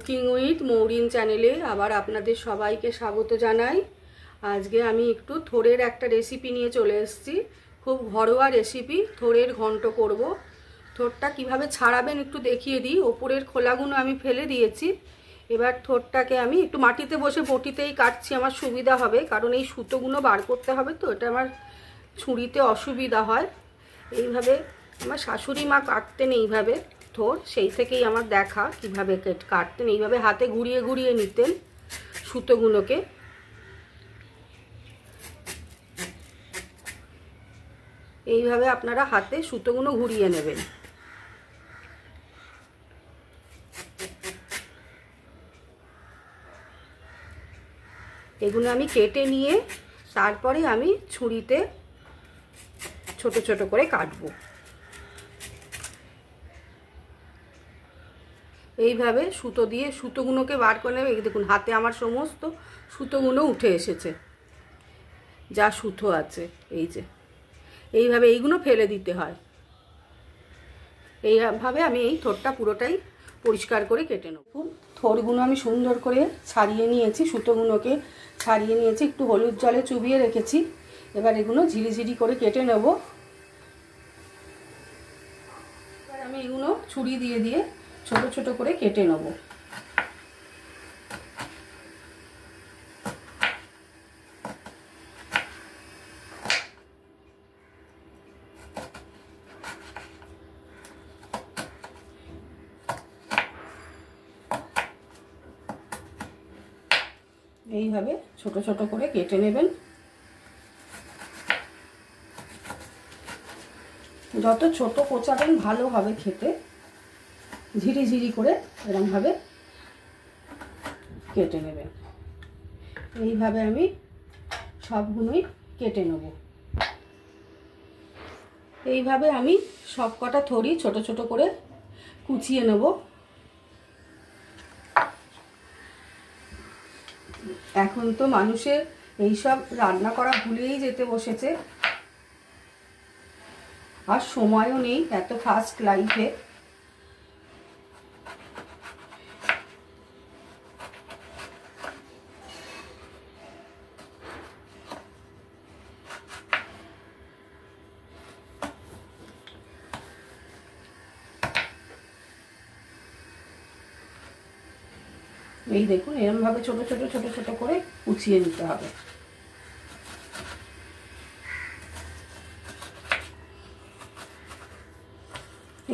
Cooking with Mourin চ্যানেলে আবার আপনাদের সবাইকে স্বাগত জানাই। আজকে আমি একটু থোড়ের একটা রেসিপি নিয়ে চলে এসেছি। খুব ঘরোয়া রেসিপি, থোড়ের ঘন্ট করব। থোড়টা কিভাবে ছাড়াবেন একটু দেখিয়ে দিই। ওপরের খোলাগুলো আমি ফেলে দিয়েছি। এবার থোড়টাকে আমি একটু মাটিতে বসে বটিতেই কাটছি, আমার সুবিধা হবে, কারণ এই সুতোগুলো বার করতে হবে তো, এটা আমার ছুরিতে অসুবিধা হয়। এইভাবে আমার শাশুড়ি মা কাটতেন এইভাবে থোড়, সেই থেকেই আমার দেখা কিভাবে কাটতেন। এইভাবে হাতে ঘুরিয়ে ঘুরিয়ে নিতেন সুতোগুলোকে। এইভাবে আপনারা হাতে সুতোগুলো ঘুরিয়ে নেবেন। এগুলো আমি কেটে নিয়ে তারপরে আমি ছুরিতে ছোট ছোট করে কাটবো। এইভাবে সুতো দিয়ে সুতোগুলোকে বার করে নেবে। দেখুন হাতে আমার সমস্ত সুতোগুলো উঠে এসেছে, যা সুতো আছে। এই যে এইভাবে এইগুলো ফেলে দিতে হয়। এইভাবে আমি এই থোড়টা পুরোটাই পরিষ্কার করে কেটে নেব। থোড়গুলো আমি সুন্দর করে ছাড়িয়ে নিয়েছি, সুতোগুলোকে ছাড়িয়ে নিয়েছি, একটু হলুদ জলে চুবিয়ে রেখেছি। এবার এগুলো ঝিরিঝিরি করে কেটে নেব। এবার আমি এগুলো ছুরি দিয়ে দিয়ে ছোট ছোট করে কেটে নেব। এইভাবে ছোট ছোট করে কেটে নেবেন। যত ছোট কোচাবেন ভালো হবে খেতে। ঝিরিঝিরি করে এরকমভাবে কেটে নেবেন। এইভাবে আমি সবগুলোই কেটে নেব। এইভাবে আমি সব কটা থোড়ি ছোট ছোট করে কুচিয়ে নেব। এখন তো মানুষের এইসব রান্না করা ভুলেই যেতে বসেছে, আর সময়ও নেই এত ফাস্ট লাইফে। এই দেখুন এরকমভাবে ছোট ছোট ছোট ছোট করে কুচিয়ে নিতে হবে।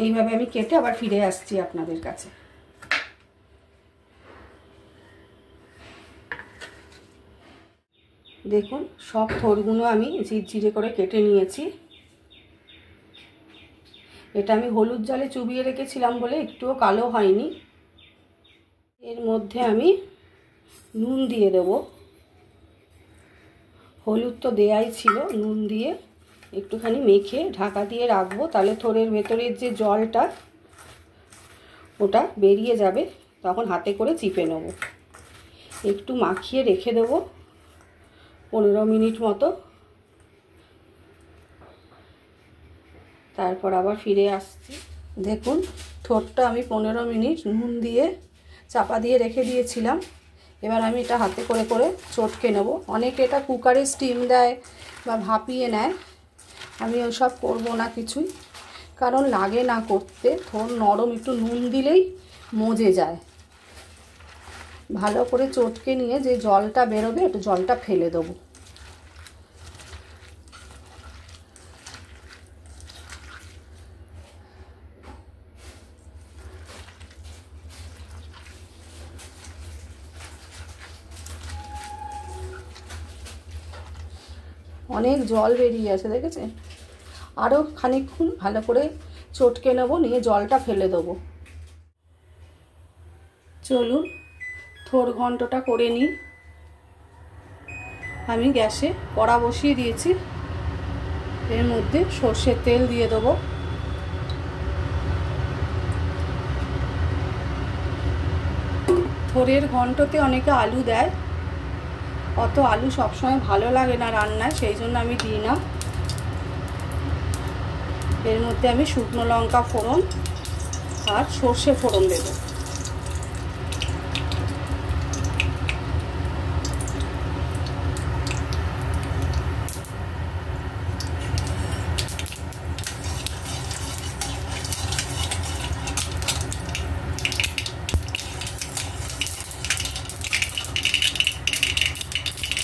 এইভাবে আমি কেটে আবার ফিরে আসছি আপনাদের কাছে। দেখুন সব থোড়গুলো আমি ঝিরঝিরে করে কেটে নিয়েছি। এটা আমি হলুদ জলে চুবিয়ে রেখেছিলাম বলে একটুও কালো হয়নি। এর মধ্যে আমি নুন দিয়ে দেব। হলুদ তো দেয়াই ছিল, নুন দিয়ে একটুখানি মেখে ঢাকা দিয়ে রাখবো, তাহলে থোড়ের ভেতরের যে জলটা ওটা বেরিয়ে যাবে, তখন হাতে করে চিপে নেব। একটু মাখিয়ে রেখে দেব 15 মিনিট মতো, তারপর আবার ফিরে আসছি। দেখুন থোড়টা আমি 15 মিনিট নুন দিয়ে চাপা দিয়ে রেখে দিয়েছিলাম। এবার আমি এটা হাতে করে করে চটকে নেব। অনেকে এটা কুকারে স্টিম দেয় বা ভাপিয়ে নেয়, আমি ওসব করব না কিছুই, কারণ লাগে না করতে। থোড় নরম, একটু নুন দিলেই মজে যায়। ভালো করে চটকে নিয়ে যে জলটা বেরোবে একটু জলটা ফেলে দেবো। অনেক জল বেরিয়ে আছে দেখেছেন। আরও খানিকক্ষণ ভালো করে চটকে নেব, নিয়ে জলটা ফেলে দেবো। চলুন থোড় ঘন্টটা করে নিই। আমি গ্যাসে কড়া বসিয়ে দিয়েছি, এর মধ্যে সর্ষের তেল দিয়ে দেবো। থোড়ের ঘন্টতে অনেকে আলু দেয়, অত আলু সবসময় ভালো লাগে না রান্নায়, সেই জন্য আমি দিই না। এর মধ্যে আমি শুকনো লঙ্কা ফোড়ন আর সর্ষে ফোড়ন দেব।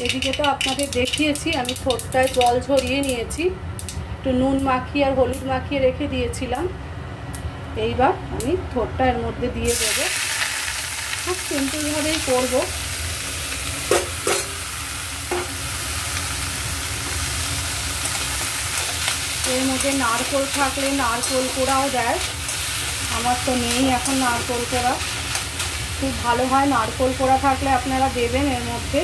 এদিকে তো আপনাদের দেখিয়েছি আমি থোড়টায় জল ঝরিয়ে নিয়েছি, একটু নুন মাখিয়ে আর হলুদ মাখিয়ে রেখে দিয়েছিলাম। এইবার আমি থোড়টা এর মধ্যে দিয়ে দেবো। খুব সিম্পলভাবেই করব। এর মধ্যে নারকেল থাকলে নারকেল কোড়াও দেয়, আমার তো নেই এখন নারকেল কোড়া। খুব ভালো হয় নারকেল কোড়া থাকলে আপনারা দেবেন এর মধ্যে।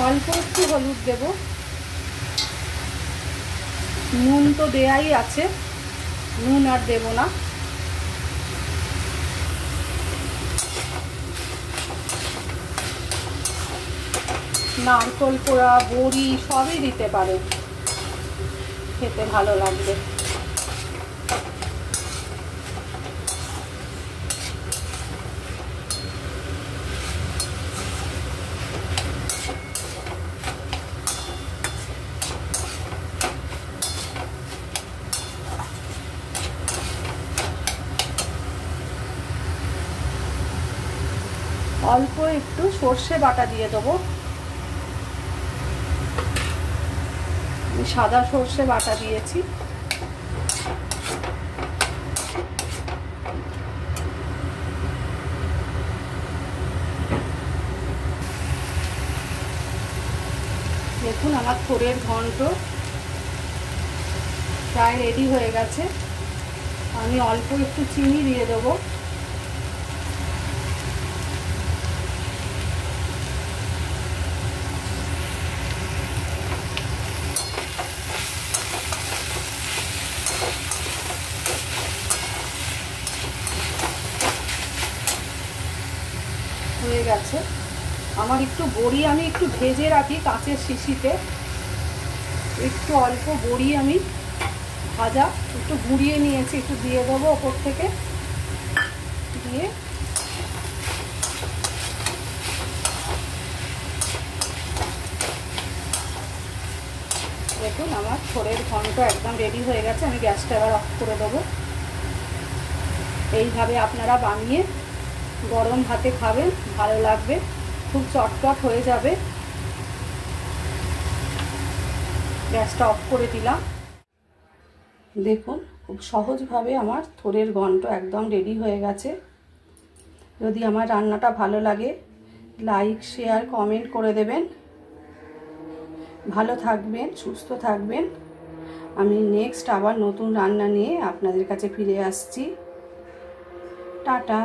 অল্প একটু হলুদ দেব, নুন তো দেয়াই আছে, নুন আর দেব না। নারকেল কোড়া বড়ি সবই দিতে পারে, খেতে ভালো লাগবে। অল্প একটু সর্ষে বাটা দিয়ে দেবো, সাদা সর্ষে বাটা দিয়েছি। দেখুন আমার থোড়ের ঘন্ট প্রায় রেডি হয়ে গেছে। আমি অল্প একটু চিনি দিয়ে দেবো। হয়ে গেছে আমার। একটু বড়ি আমি একটু ভেজে রাখি কাঁচের শিশিতে, একটু অল্প বড়ি আমি ভাজা একটু গুঁড়িয়ে নিয়েছি, একটু দিয়ে দেবো ওপর থেকে। দিয়ে দেখুন আমার থোড়ের ঘন্ট একদম রেডি হয়ে গেছে। আমি গ্যাসটা এবার অফ করে দেবো। এইভাবে আপনারা বানিয়ে গরম ভাতে খাবেন, ভালো লাগবে, খুব চটপট হয়ে যাবে। গ্যাসটা অফ করে দিলাম। দেখুন খুব সহজভাবে আমার থোড়ের ঘন্ট একদম রেডি হয়ে গেছে। যদি আমার রান্নাটা ভালো লাগে লাইক শেয়ার কমেন্ট করে দেবেন। ভালো থাকবেন, সুস্থ থাকবেন। আমি নেক্সট আবার নতুন রান্না নিয়ে আপনাদের কাছে ফিরে আসছি। টাটা।